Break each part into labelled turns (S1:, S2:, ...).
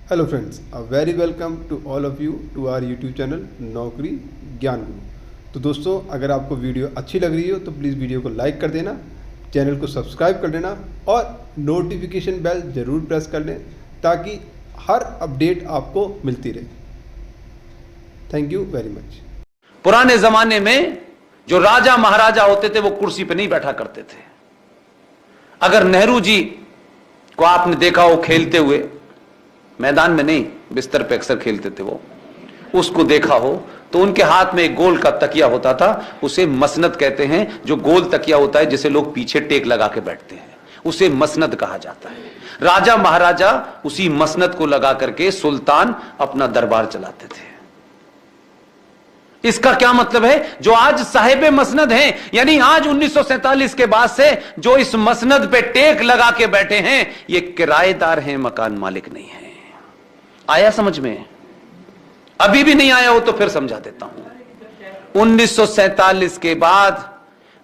S1: Hello friends, very welcome to all of you to our YouTube channel Naukri Gyan गुरु। तो दोस्तों, अगर आपको वीडियो अच्छी लग रही हो तो प्लीज़ वीडियो को लाइक कर देना, चैनल को सब्सक्राइब कर देना और नोटिफिकेशन बेल ज़रूर प्रेस कर लें ताकि हर अपडेट आपको मिलती रहे। Thank you very much.
S2: पुराने जमाने में जो राजा महाराजा होते थे वो कुर्सी पे नहीं बैठा करते थे। अगर नेहरू जी को आपने देखा हो खेलते हुए, मैदान में नहीं बिस्तर पे अक्सर खेलते थे वो, उसको देखा हो तो उनके हाथ में एक गोल का तकिया होता था, उसे मसनद कहते हैं। जो गोल तकिया होता है जिसे लोग पीछे टेक लगा के बैठते हैं, उसे मसनद कहा जाता है। राजा महाराजा उसी मसनद को लगा करके सुल्तान अपना दरबार चलाते थे। इसका क्या मतलब है? जो आज साहिब मसनद हैं, यानी आज 1947 के बाद से जो इस मसनद पे टेक लगा के बैठे हैं, ये किराएदार हैं, मकान मालिक नहीं है। आया समझ में? अभी भी नहीं आया हो तो फिर समझा देता हूं। 1947 के बाद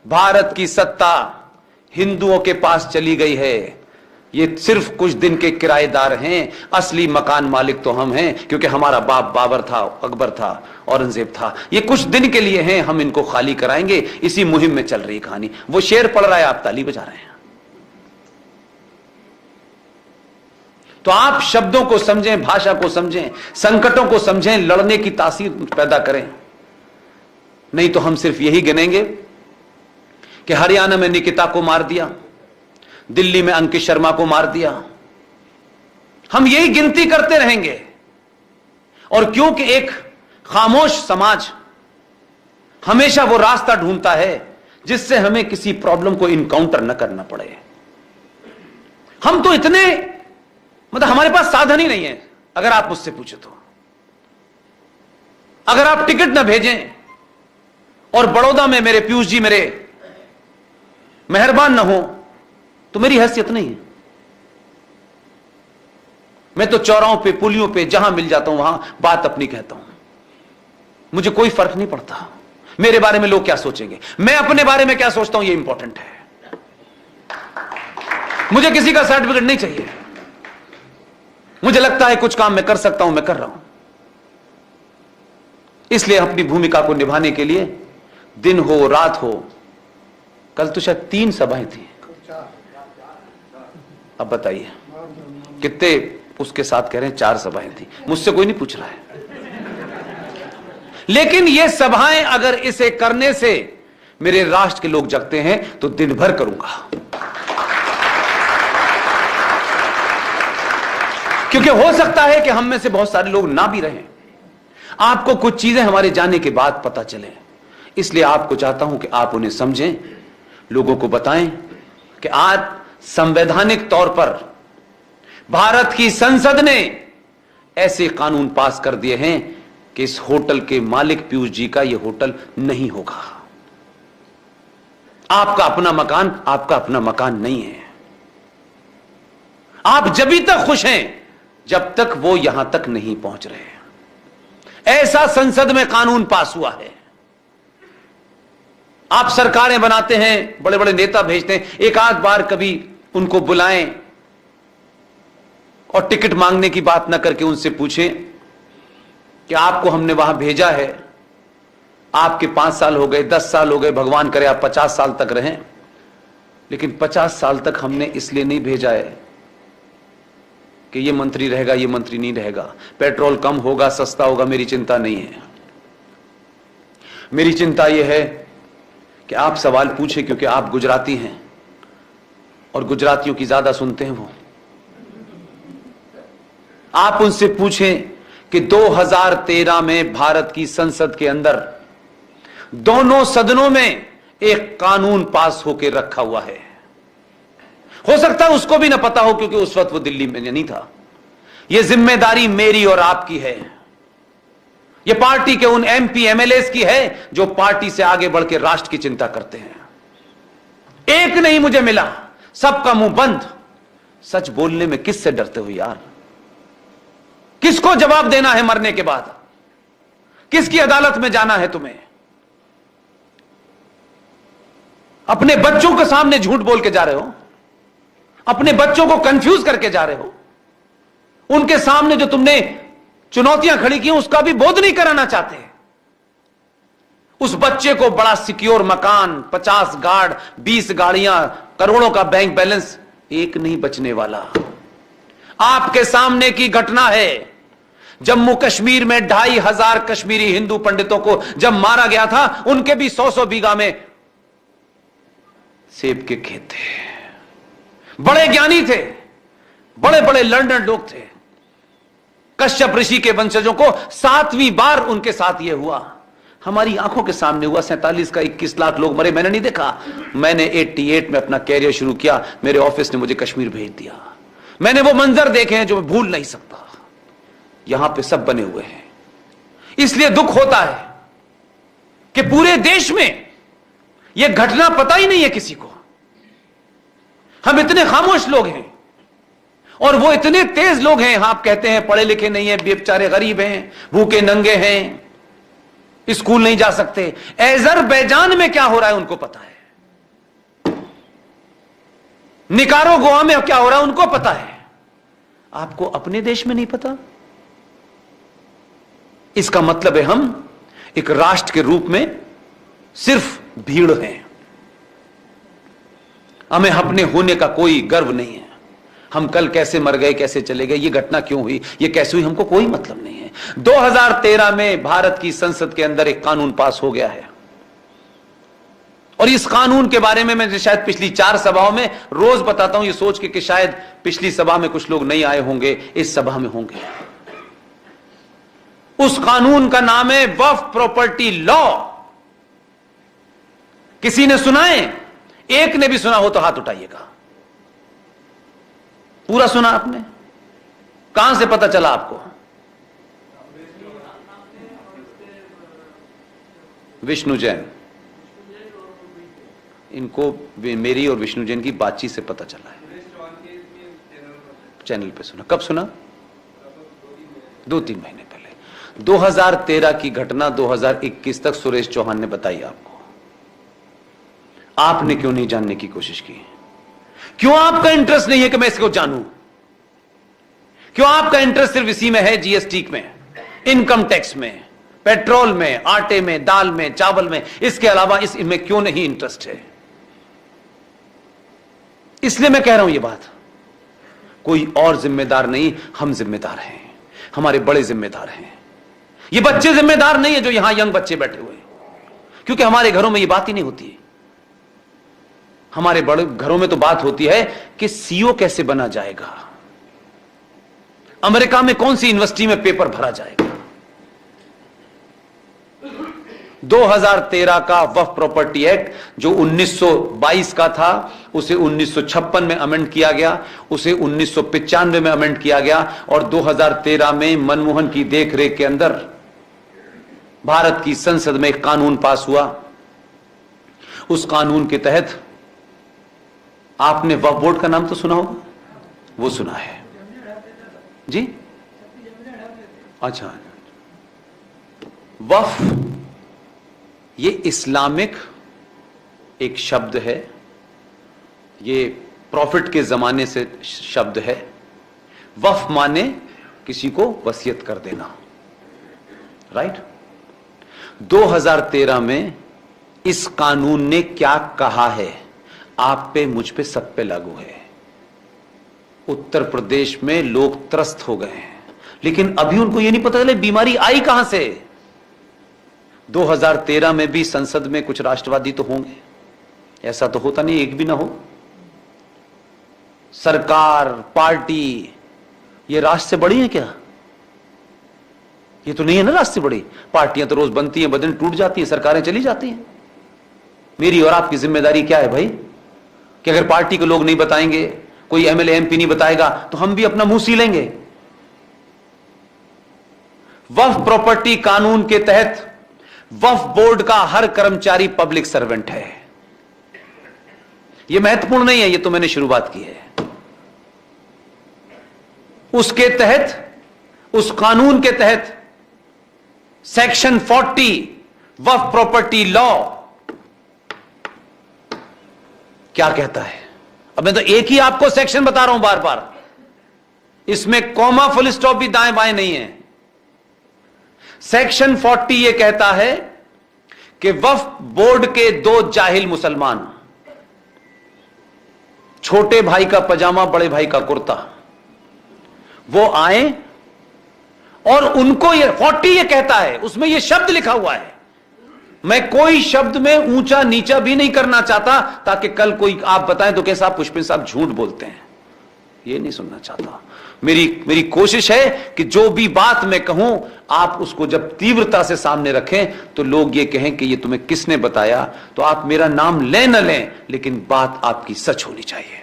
S2: भारत की सत्ता हिंदुओं के पास चली गई है। ये सिर्फ कुछ दिन के किराएदार हैं, असली मकान मालिक तो हम हैं, क्योंकि हमारा बाप बाबर था, अकबर था, औरंगजेब था। ये कुछ दिन के लिए हैं, हम इनको खाली कराएंगे। इसी मुहिम में चल रही कहानी। वो शेर पढ़ रहा है, आप ताली बजा रहे हैं। तो आप शब्दों को समझें, भाषा को समझें, संकटों को समझें, लड़ने की तासीर पैदा करें। नहीं तो हम सिर्फ यही गिनेंगे कि हरियाणा में निकिता को मार दिया, दिल्ली में अंकित शर्मा को मार दिया। हम यही गिनती करते रहेंगे। और क्योंकि एक खामोश समाज हमेशा वो रास्ता ढूंढता है जिससे हमें किसी प्रॉब्लम को इनकाउंटर न करना पड़े। हम तो इतने, मतलब हमारे पास साधन ही नहीं है। अगर आप मुझसे पूछे तो, अगर आप टिकट ना भेजें और बड़ौदा में मेरे पीयूष जी मेरे मेहरबान ना हो तो मेरी हैसियत नहीं है। मैं तो चौराहों पे, पुलियों पे, जहां मिल जाता हूं वहां बात अपनी कहता हूं। मुझे कोई फर्क नहीं पड़ता मेरे बारे में लोग क्या सोचेंगे। मैं अपने बारे में क्या सोचता हूं ये इंपॉर्टेंट है। मुझे किसी का सर्टिफिकेट नहीं चाहिए। मुझे लगता है कुछ काम मैं कर सकता हूं, मैं कर रहा हूं। इसलिए अपनी भूमिका को निभाने के लिए दिन हो रात हो, कल तो शायद 3 सभाएं थी, अब बताइए कितने उसके साथ कह रहे हैं 4 सभाएं थी। मुझसे कोई नहीं पूछ रहा है। लेकिन ये सभाएं अगर इसे करने से मेरे राष्ट्र के लोग जगते हैं तो दिन भर करूंगा। क्योंकि हो सकता है कि हम में से बहुत सारे लोग ना भी रहें। आपको कुछ चीजें हमारे जाने के बाद पता चले, इसलिए आपको चाहता हूं कि आप उन्हें समझें, लोगों को बताएं कि आज संवैधानिक तौर पर भारत की संसद ने ऐसे कानून पास कर दिए हैं कि इस होटल के मालिक पीयूष जी का यह होटल नहीं होगा। आपका अपना मकान आपका अपना मकान नहीं है। आप जब तक खुश हैं जब तक वो यहां तक नहीं पहुंच रहे। ऐसा संसद में कानून पास हुआ है। आप सरकारें बनाते हैं, बड़े बड़े नेता भेजते हैं, एक आध बार कभी उनको बुलाएं और टिकट मांगने की बात ना करके उनसे पूछें कि आपको हमने वहां भेजा है, आपके 5 साल हो गए, 10 साल हो गए, भगवान करे आप 50 साल तक रहें, लेकिन 50 साल तक हमने इसलिए नहीं भेजा है कि ये मंत्री रहेगा, ये मंत्री नहीं रहेगा, पेट्रोल कम होगा, सस्ता होगा, मेरी चिंता नहीं है। मेरी चिंता यह है कि आप सवाल पूछें, क्योंकि आप गुजराती हैं और गुजरातियों की ज्यादा सुनते हैं वो। आप उनसे पूछें कि 2013 में भारत की संसद के अंदर दोनों सदनों में एक कानून पास होकर रखा हुआ है। हो सकता है उसको भी ना पता हो, क्योंकि उस वक्त वो दिल्ली में नहीं था। यह जिम्मेदारी मेरी और आपकी है। यह पार्टी के उन एमपी एमएलएस की है जो पार्टी से आगे बढ़ के राष्ट्र की चिंता करते हैं। एक नहीं मुझे मिला, सबका मुंह बंद। सच बोलने में किससे डरते हो यार? किसको जवाब देना है मरने के बाद? किसकी अदालत में जाना है तुम्हें? अपने बच्चों के सामने झूठ बोल के जा रहे हो, अपने बच्चों को कंफ्यूज करके जा रहे हो। उनके सामने जो तुमने चुनौतियां खड़ी की उसका भी बोध नहीं कराना चाहते। उस बच्चे को बड़ा सिक्योर मकान, 50 गार्ड, 20 गाड़ियां, करोड़ों का बैंक बैलेंस, एक नहीं बचने वाला। आपके सामने की घटना है जम्मू कश्मीर में 2500 कश्मीरी हिंदू पंडितों को जब मारा गया था, उनके भी 100-100 बीघा में सेब के खेत थे। बड़े ज्ञानी थे, बड़े बड़े लर्नर लोग थे। कश्यप ऋषि के वंशजों को 7वीं बार उनके साथ यह हुआ। हमारी आंखों के सामने हुआ। 47 का 21 लाख लोग मरे, मैंने नहीं देखा। मैंने 88 में अपना कैरियर शुरू किया, मेरे ऑफिस ने मुझे कश्मीर भेज दिया। मैंने वो मंजर देखे हैं जो मैं भूल नहीं सकता। यहां पे सब बने हुए हैं। इसलिए दुख होता है कि पूरे देश में यह घटना पता ही नहीं है किसी को। हम इतने खामोश लोग हैं और वो इतने तेज लोग हैं। आप कहते हैं पढ़े लिखे नहीं है, बेचारे गरीब हैं, भूखे नंगे हैं, स्कूल नहीं जा सकते। अजरबैजान में क्या हो रहा है उनको पता है। निकारागुआ में क्या हो रहा है उनको पता है। आपको अपने देश में नहीं पता। इसका मतलब है हम एक राष्ट्र के रूप में सिर्फ भीड़ हैं। हमें अपने होने का कोई गर्व नहीं है। हम कल कैसे मर गए, कैसे चले गए, ये घटना क्यों हुई, ये कैसे हुई, हमको कोई मतलब नहीं है। 2013 में भारत की संसद के अंदर एक कानून पास हो गया है और इस कानून के बारे में मैं शायद पिछली 4 सभाओं में रोज बताता हूं, ये सोच के कि शायद पिछली सभा में कुछ लोग नहीं आए होंगे, इस सभा में होंगे। उस कानून का नाम है वक्फ प्रॉपर्टी लॉ। किसी ने सुना है? एक ने भी सुना हो तो हाथ उठाइएगा। पूरा सुना आपने? कहां से पता चला आपको? विष्णु जैन। इनको मेरी और विष्णु जैन की बातचीत से पता चला है। चैनल पे सुना। कब सुना? 2-3 महीने पहले। 2013 की घटना 2021 तक सुरेश चौहान ने बताई आपको। आपने क्यों नहीं जानने की कोशिश की? क्यों आपका इंटरेस्ट नहीं है कि मैं इसको जानूं? क्यों आपका इंटरेस्ट सिर्फ इसी में है, जीएसटी में, इनकम टैक्स में, पेट्रोल में, आटे में, दाल में, चावल में? इसके अलावा इसमें क्यों नहीं इंटरेस्ट है? इसलिए मैं कह रहा हूं यह बात। कोई और जिम्मेदार नहीं, हम जिम्मेदार हैं। हमारे बड़े जिम्मेदार हैं। ये बच्चे जिम्मेदार नहीं है जो यहां यंग बच्चे बैठे हुए हैं, क्योंकि हमारे घरों में ये बात ही नहीं होती है। हमारे बड़े घरों में तो बात होती है कि सीओ कैसे बना जाएगा, अमेरिका में कौन सी यूनिवर्सिटी में पेपर भरा जाएगा। 2013 का वक्फ प्रॉपर्टी एक्ट जो 1922 का था, उसे 1956 में अमेंड किया गया, उसे 1995 में अमेंड किया गया और 2013 में मनमोहन की देखरेख के अंदर भारत की संसद में एक कानून पास हुआ। उस कानून के तहत आपने वक्फ बोर्ड का नाम तो सुना होगा, वो सुना है जी? अच्छा, वक्फ ये इस्लामिक एक शब्द है, ये प्रॉफिट के जमाने से शब्द है। वक्फ माने किसी को वसीयत कर देना, राइट? 2013 में इस कानून ने क्या कहा है, आप पे, मुझ पे, सब पे लागू है। उत्तर प्रदेश में लोग त्रस्त हो गए हैं, लेकिन अभी उनको यह नहीं पता चले बीमारी आई कहां से। 2013 में भी संसद में कुछ राष्ट्रवादी तो होंगे, ऐसा तो होता नहीं एक भी ना हो। सरकार, पार्टी, ये राष्ट्र से बड़ी है क्या? ये तो नहीं है ना राष्ट्र से बड़ी। पार्टियां तो रोज बनती हैं, बदन टूट जाती हैं, सरकारें चली जाती हैं। मेरी और आपकी जिम्मेदारी क्या है भाई, कि अगर पार्टी के लोग नहीं बताएंगे, कोई एमएलए एमपी नहीं बताएगा, तो हम भी अपना मुंह सी लेंगे। वक्फ प्रॉपर्टी कानून के तहत वक्फ बोर्ड का हर कर्मचारी पब्लिक सर्वेंट है। यह महत्वपूर्ण नहीं है, यह तो मैंने शुरुआत की है। उसके तहत, उस कानून के तहत सेक्शन 40 वक्फ प्रॉपर्टी लॉ क्या कहता है? अब मैं तो एक ही आपको सेक्शन बता रहा हूं बार बार। इसमें कॉमा फुल स्टॉप भी दाएं बाएं नहीं है। सेक्शन 40 यह कहता है कि वक्फ बोर्ड के 2 जाहिल मुसलमान, छोटे भाई का पजामा बड़े भाई का कुर्ता, वो आए और उनको ये 40 ये कहता है, उसमें ये शब्द लिखा हुआ है। मैं कोई शब्द में ऊंचा नीचा भी नहीं करना चाहता ताकि कल कोई आप बताएं तो कैसा पुष्पिन साहब झूठ बोलते हैं, ये नहीं सुनना चाहता। मेरी कोशिश है कि जो भी बात मैं कहूं आप उसको जब तीव्रता से सामने रखें तो लोग ये कहें कि ये तुम्हें किसने बताया। तो आप मेरा नाम लें न लें, लेकिन बात आपकी सच होनी चाहिए।